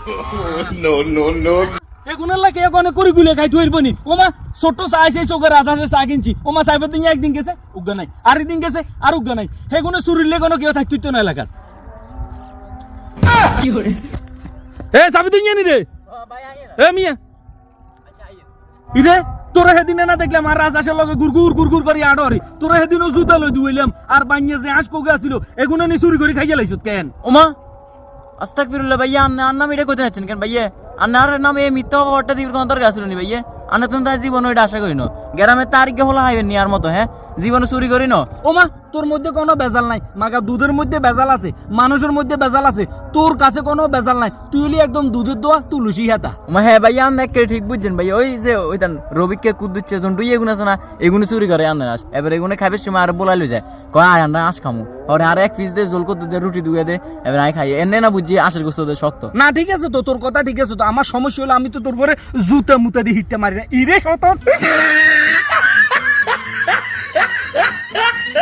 no no no এগুনের লাগে এখানে করি গুলে খাই তুই বনি ওমা ছোট চাই সেই চোখের আধাসে চা কিনছি ওমা সাইফের দিন একদিন গেছে উগ্গা নাই আরেকদিন গেছে আর উগ্গা নাই সেগুনে চুরির লেগনো কেউ থাকতুই তো না এলাকার এ সাবি দিন জানি রে এ মিয়া ইরে তোরা সেদিনে না দেখলাম আর রাজাসের লগে গুরগুর গুরগুর করে আড়রি তোরা সেদিনও জুতা লই দুইলাম আর বানিয়ে যে আঁশ কোগে আসিল এগুলো নি চুরি করে খাইয়া লাইছত কেন ওমা আস্তাগফিরুল্লাহ ভাইয়া আর নাম এটা কোথায় আছেন কেন ভাইয়া আর নাম এই মিথ্যা বাবাটা দিবির কোনো দরকার ছিল নি ভাইয়া আনা তুমি তার জীবন ওইটা আশা করি না গ্রামে তারিখে হলা হাইবেন নিয়ার মতো হ্যাঁ জীবনে চুরি করি না ওমা তোর মধ্যে কোনো বেজাল নাই মাগা দুধের মধ্যে বেজাল আছে মানুষের মধ্যে বেজাল আছে তোর কাছে কোনো বেজাল নাই তুই হলি একদম দুধের দোয়া তুলসী হেতা ওমা হ্যাঁ ভাইয়া আন এক ঠিক বুঝছেন ভাইয়া ওই যে ওই তান রবিককে কুদ দিচ্ছে যখন দুই এগুন আছে না এগুলো চুরি করে আনে আস এবার এগুলো খাইবে সময় আর বলাই লই যায় কয় আয় আন্না আস খামু আর এক পিস দে জল করতে দে রুটি দুয়ে দে এবার আয় খাই এনে না বুঝছি আশের গোস্ত দে শক্ত না ঠিক আছে তো তোর কথা ঠিক আছে তো আমার সমস্যা হলো আমি তো তোর পরে জুতা মুতা দিয়ে হিটটা মারি না ইরে শত